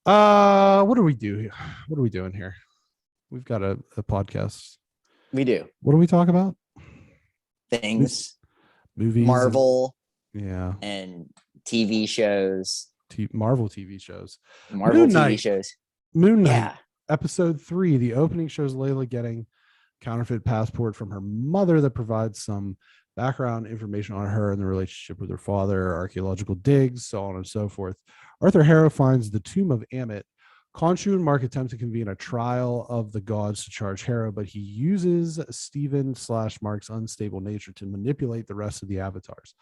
What do we do here? What are we doing here? We've got a podcast. We do What do we talk about? things, Movies. Marvel Yeah. and TV shows, Marvel TV shows. Marvel TV shows. Moon Knight. Yeah. Episode 3. The opening shows Layla getting counterfeit passport from her mother that provides some background information on her and the relationship with her father, archaeological digs, so on and so forth. Arthur Harrow finds the tomb of Amit. Khonshu and Mark attempt to convene a trial of the gods to charge Harrow, but he uses Stephen/Mark's unstable nature to manipulate the rest of the avatars.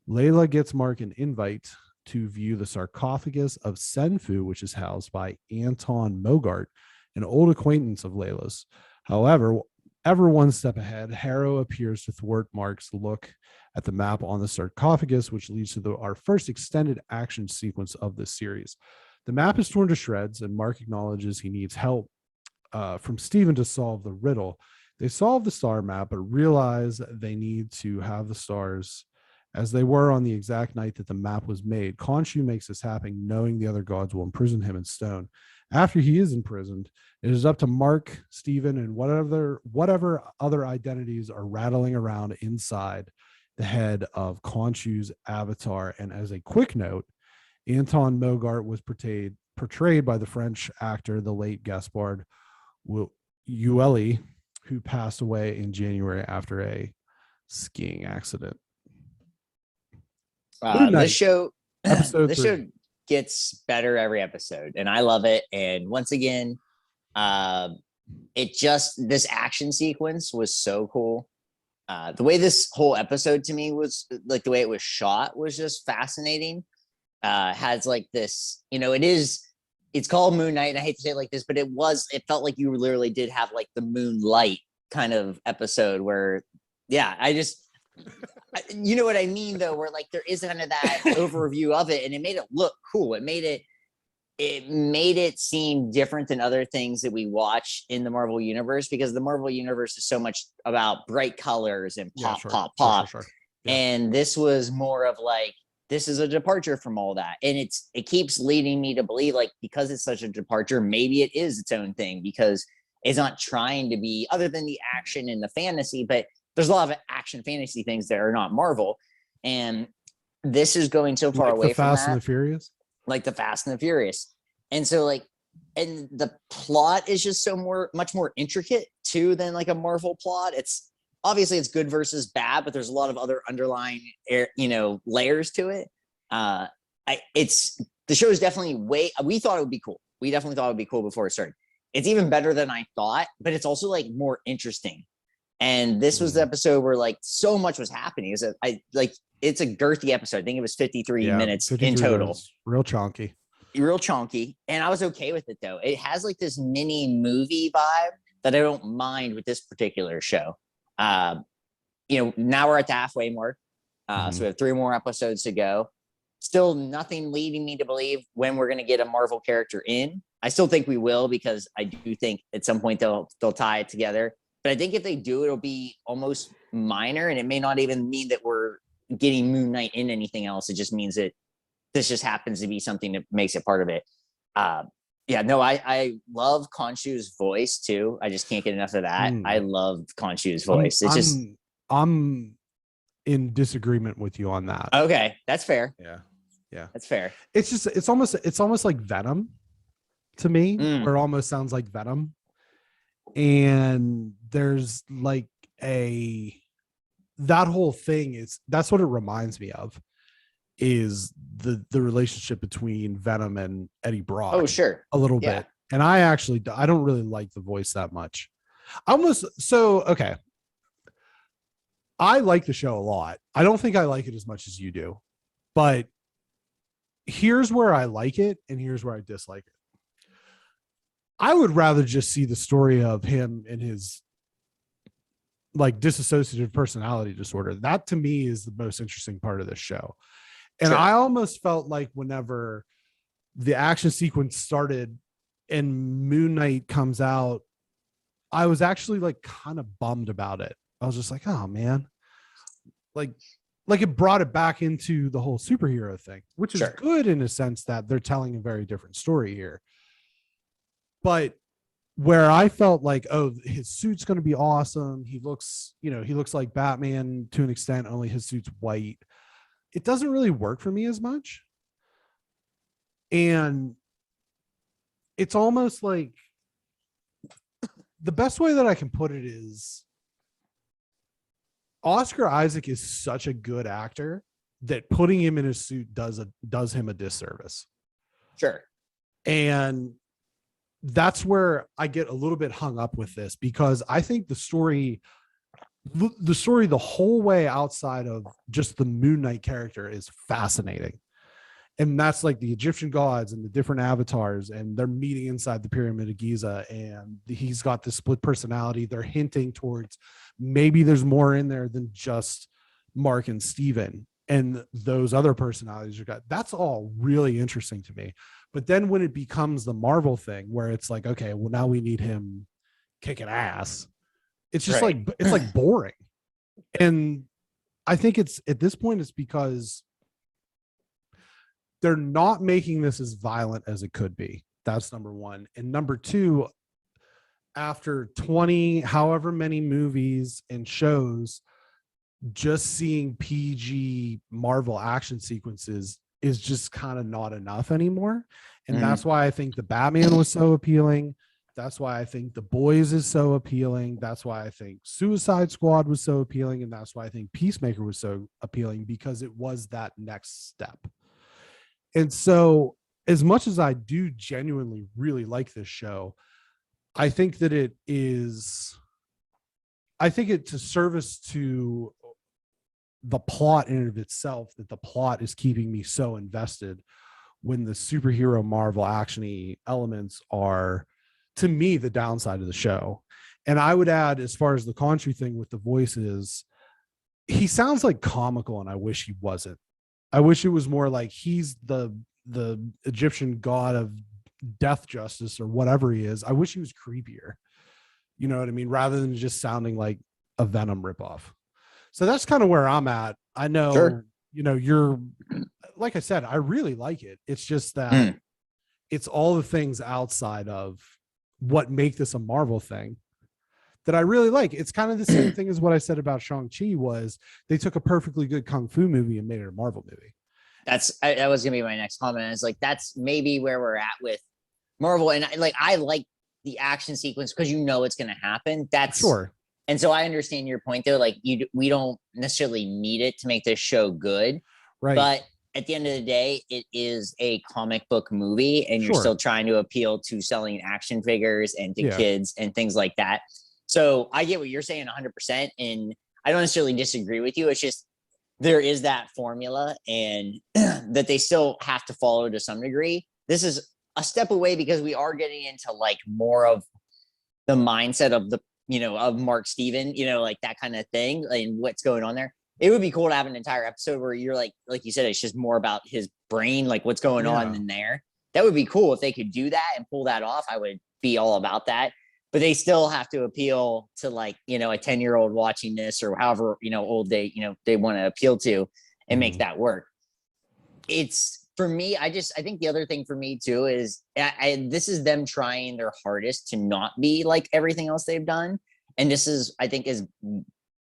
Layla gets Mark an invite to view the sarcophagus of Senfu, which is housed by Anton Mogart, an old acquaintance of Layla's. However, ever one step ahead, Harrow appears to thwart Mark's look at the map on the sarcophagus, which leads to our first extended action sequence of this series. The map is torn to shreds, and Mark acknowledges he needs help from Stephen to solve the riddle. They solve the star map, but realize they need to have the stars as they were on the exact night that the map was made. Khonshu makes this happen, knowing the other gods will imprison him in stone. After he is imprisoned, it is up to Mark, Stephen, and whatever other identities are rattling around inside the head of Khonshu's avatar. And as a quick note, Anton Mogart was portrayed by the French actor, the late Gaspard Ulliel, who passed away in January after a skiing accident. This show Episode this 3. show gets better every episode, and I love it. And once again, this action sequence was so cool. The way this whole episode to me was like the way it was shot was just fascinating. Has like this, it's called Moon Knight, and I hate to say it like this, but it felt like you literally did have like the moonlight kind of episode where, you know what I mean though, where like there is kind of that overview of it, and it made it look cool. It made it seem different than other things that we watch in the Marvel universe, because the Marvel universe is so much about bright colors and pop. Sure. Yeah. And this was more of like, this is a departure from all that. And it keeps leading me to believe, like, because it's such a departure, maybe it is its own thing, because it's not trying to be, other than the action and the fantasy, but there's a lot of action fantasy things that are not Marvel. And this is going so far away from that. Fast and the Furious? Like the Fast and the Furious. And so and the plot is just much more intricate too than like a Marvel plot. It's obviously it's good versus bad, but there's a lot of other underlying, layers to it. The show is definitely we thought it would be cool. We definitely thought it would be cool before it started. It's even better than I thought, but it's also like more interesting. And this was the episode where like so much was happening. It's a girthy episode. I think it was 53 minutes 53 in total. Minutes. Real chunky. And I was okay with it though. It has like this mini movie vibe that I don't mind with this particular show. Now we're at the halfway mark. So we have 3 more episodes to go. Still nothing leading me to believe when we're going to get a Marvel character in. I still think we will, because I do think at some point they'll tie it together. But I think if they do, it'll be almost minor, and it may not even mean that we're getting Moon Knight in anything else. It just means that this just happens to be something that makes it part of it. I love Khonshu's voice too. I just can't get enough of that. I love Khonshu's voice. I'm in disagreement with you on that. Okay, that's fair. Yeah, that's fair. It's almost like Venom to me, where it almost sounds like Venom. And there's like that whole thing that's what it reminds me of, is the relationship between Venom and Eddie Brock. Oh, sure. A little bit. And I don't really like the voice that much. Okay. I like the show a lot. I don't think I like it as much as you do, but here's where I like it and here's where I dislike it. I would rather just see the story of him and his like dissociative personality disorder. That to me is the most interesting part of this show. And I almost felt like whenever the action sequence started and Moon Knight comes out, I was actually like kind of bummed about it. I was just like, oh man, like like it brought it back into the whole superhero thing, which is Sure. good in a sense that they're telling a very different story here. But where I felt like, oh, his suit's going to be awesome. He looks like Batman to an extent, only his suit's white. It doesn't really work for me as much. And it's almost like, the best way that I can put it is, Oscar Isaac is such a good actor that putting him in a suit does him a disservice. Sure. And that's where I get a little bit hung up with this, because I think the story the whole way outside of just the Moon Knight character is fascinating. And that's like the Egyptian gods and the different avatars, and they're meeting inside the Pyramid of Giza, and he's got this split personality. They're hinting towards maybe there's more in there than just Mark and Steven and those other personalities. That's all really interesting to me. But then when it becomes the Marvel thing where it's like, okay, well, now we need him kicking ass, it's just right. it's like boring. And I think it's, at this point, it's because they're not making this as violent as it could be. That's number one. And number two, after 20, however many movies and shows, just seeing PG Marvel action sequences is just kind of not enough anymore. And that's why I think the Batman was so appealing. That's why I think The Boys is so appealing. That's why I think Suicide Squad was so appealing. And that's why I think Peacemaker was so appealing, because it was that next step. And so, as much as I do genuinely really like this show, I think that it's a service to the plot in and of itself, that the plot is keeping me so invested, when the superhero Marvel action-y elements are, to me, the downside of the show. And I would add, as far as the Conchu thing with the voices, he sounds like comical, and I wish he wasn't. I wish it was more like he's the Egyptian god of death justice or whatever he is. I wish he was creepier. You know what I mean? Rather than just sounding like a Venom ripoff. So that's kind of where I'm at. I know, sure. You're, like I said, I really like it. It's just that it's all the things outside of what make this a Marvel thing that I really like. It's kind of the same thing as what I said about Shang-Chi, was they took a perfectly good Kung Fu movie and made it a Marvel movie. That was going to be my next comment. It's like, that's maybe where we're at with Marvel. And I like the action sequence because it's going to happen. That's sure. And so I understand your point there. Like, we don't necessarily need it to make this show good. Right. But at the end of the day, it is a comic book movie, and you're still trying to appeal to selling action figures and to kids and things like that. So I get what you're saying 100%. And I don't necessarily disagree with you. It's just, there is that formula, and that they still have to follow to some degree. This is a step away, because we are getting into like more of the mindset of of Mark Steven, like that kind of thing, and what's going on there. It would be cool to have an entire episode where you're like you said, it's just more about his brain, like what's going on in there. That would be cool if they could do that and pull that off. I would be all about that. But they still have to appeal to a 10-year-old watching this, or however, old they want to appeal to, and make that work. It's, for me, I think the other thing for me too is this is them trying their hardest to not be like everything else they've done. And this is, I think, is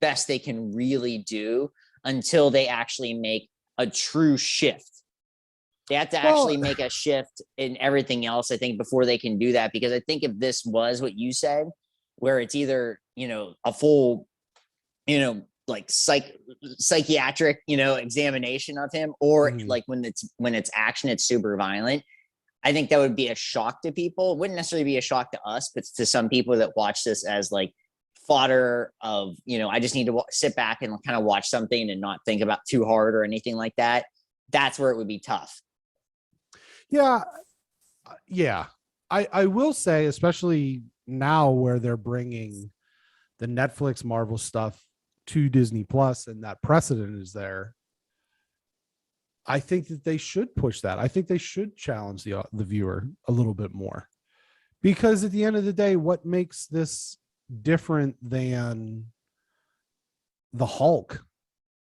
best they can really do until they actually make a true shift. They have to actually make a shift in everything else, I think, before they can do that. Because I think if this was what you said, where it's either, a full, like psychiatric, examination of him, or like when it's action, it's super violent. I think that would be a shock to people. It wouldn't necessarily be a shock to us, but to some people that watch this as like fodder of, I just need to sit back and kind of watch something and not think about too hard or anything like that. That's where it would be tough. Yeah. I will say, especially now where they're bringing the Netflix Marvel stuff to Disney Plus, and that precedent is there, I think that they should push that. I think they should challenge the viewer a little bit more, because at the end of the day, what makes this different than the Hulk,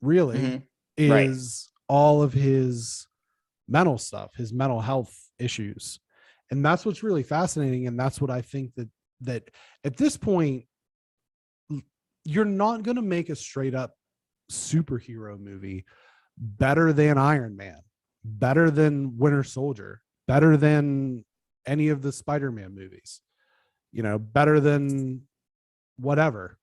really, is all of his mental stuff, his mental health issues. And that's what's really fascinating. And that's what I think that at this point, you're not going to make a straight up superhero movie better than Iron Man, better than Winter Soldier, better than any of the Spider-Man movies, better than whatever,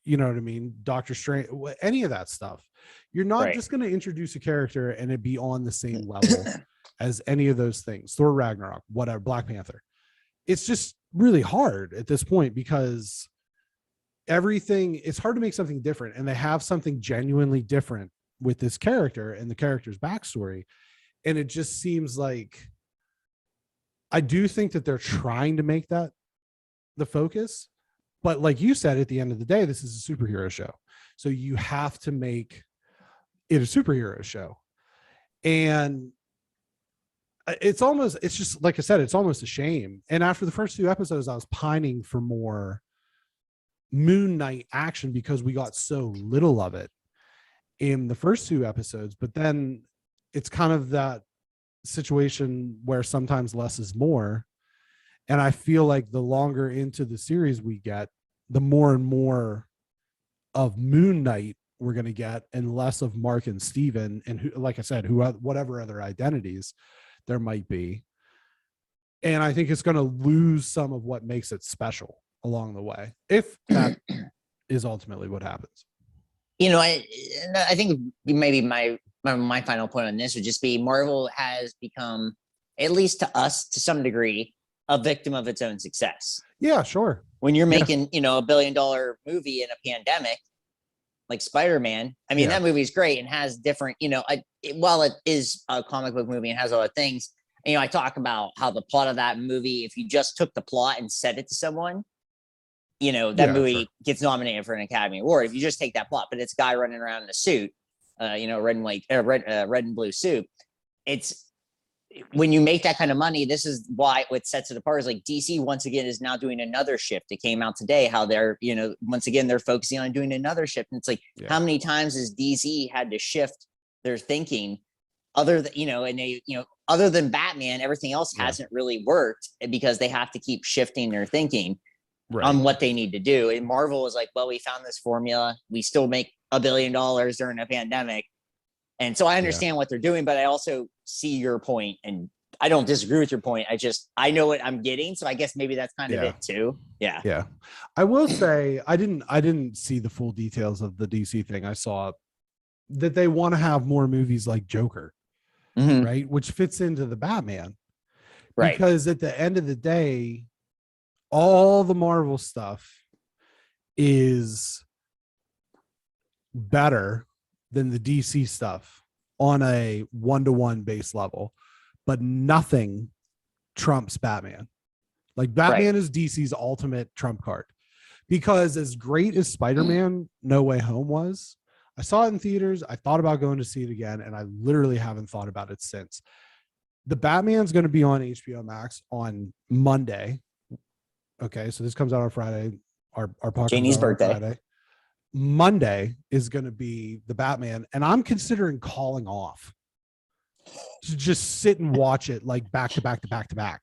you know what I mean? Doctor Strange, any of that stuff. You're not just going to introduce a character and it be on the same level as any of those things. Thor Ragnarok, whatever, Black Panther. It's just really hard at this point because it's hard to make something different, and they have something genuinely different with this character and the character's backstory. And it just seems like, I do think that they're trying to make that the focus, but like you said, at the end of the day, this is a superhero show. So you have to make it a superhero show. And it's just, like I said, it's almost a shame. And after the first 2 episodes, I was pining for more Moon Knight action because we got so little of it in the first 2 episodes. But then it's kind of that situation where sometimes less is more. And I feel like the longer into the series we get, the more and more of Moon Knight we're going to get, and less of Mark and Steven, and who, like I said, whatever other identities there might be. And I think it's going to lose some of what makes it special along the way, if that is ultimately what happens. I think maybe my final point on this would just be Marvel has become, at least to us, to some degree, a victim of its own success. Yeah, sure. When you're making, a $1 billion movie in a pandemic, like Spider-Man, I mean, that movie is great and has different, while it is a comic book movie and has all the things, I talk about how the plot of that movie, if you just took the plot and said it to someone, that movie gets nominated for an Academy Award. If you just take that plot, but it's a guy running around in a suit, red and blue suit. It's, when you make that kind of money, this is why what sets it apart is like DC once again is now doing another shift. It came out today how they're, once again, they're focusing on doing another shift. And it's like, how many times has DC had to shift their thinking other than, and they, other than Batman, everything else hasn't really worked because they have to keep shifting their thinking on what they need to do. And Marvel is like, well, we found this formula. We still make $1 billion during a pandemic. And so I understand what they're doing, but I also see your point, and I don't disagree with your point. I know what I'm getting. So I guess maybe that's kind of it too. Yeah. Yeah. I will say I didn't see the full details of the DC thing. I saw that they want to have more movies like Joker, right? Which fits into the Batman. Right. Because at the end of the day, all the Marvel stuff is better than the DC stuff on a 1-to-1 base level, but nothing trumps Batman. Like Batman is DC's ultimate trump card, because as great as Spider-Man No Way Home was, I saw it in theaters. I thought about going to see it again, and I literally haven't thought about it since. The Batman's going to be on HBO Max on Monday. Okay, so this comes out on Friday. Our podcast Janie's birthday. Friday. Monday is going to be the Batman, and I'm considering calling off to just sit and watch it like back to back to back to back.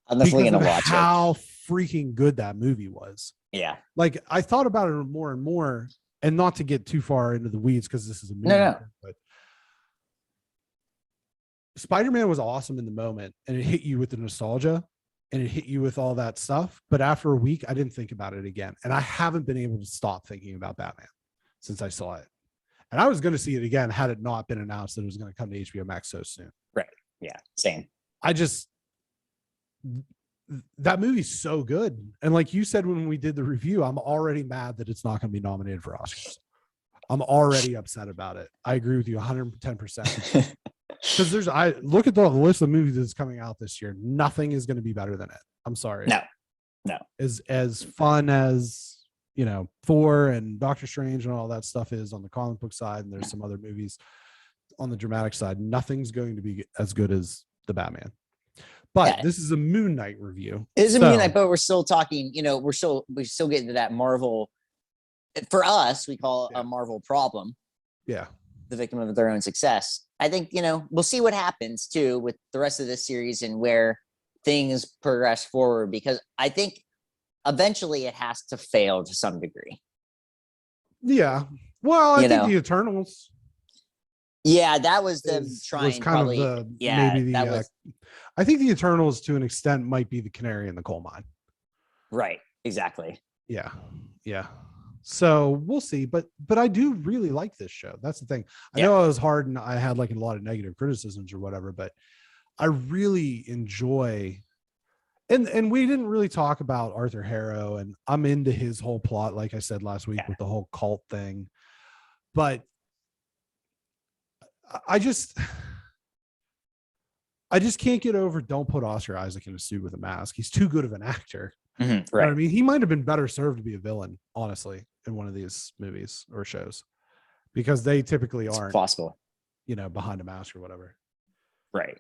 I'm definitely going to watch how freaking good that movie was. Yeah. Like I thought about it more and more, and not to get too far into the weeds because this is a movie. No. But Spider-Man was awesome in the moment, and it hit you with the nostalgia. And it hit you with all that stuff. But after a week, I didn't think about it again. And I haven't been able to stop thinking about Batman since I saw it. And I was going to see it again had it not been announced that it was going to come to HBO Max so soon. Right. Yeah. Same. That movie's so good. And like you said, when we did the review, I'm already mad that it's not going to be nominated for Oscars. I'm already upset about it. I agree with you 110%. Because I look at the list of movies that's coming out this year. Nothing is going to be better than it. I'm sorry. No. As fun as Thor and Doctor Strange and all that stuff is on the comic book side, and there's some other movies on the dramatic side, nothing's going to be as good as the Batman. But this is a Moon Knight review. It is a Moon Knight, but we're still talking. We're still getting to that Marvel. For us, we call it a Marvel problem. Yeah. the victim of their own success. I think, we'll see what happens too with the rest of this series and where things progress forward, because I think eventually it has to fail to some degree. Yeah. Well, I think the Eternals. Yeah, that was them trying. Was kind probably, of I think the Eternals to an extent might be the canary in the coal mine. Right. Exactly. Yeah. Yeah. So we'll see, but I do really like this show. That's the thing. I know it was hard and I had like a lot of negative criticisms or whatever, but I really enjoy. And we didn't really talk about Arthur Harrow, and I'm into his whole plot, like I said last week, with the whole cult thing. But I just can't get over, don't put Oscar Isaac in a suit with a mask. He's too good of an actor. Mm-hmm, right. You know what I mean, he might have been better served to be a villain, honestly, in one of these movies or shows, because they typically aren't possible, behind a mask or whatever. Right.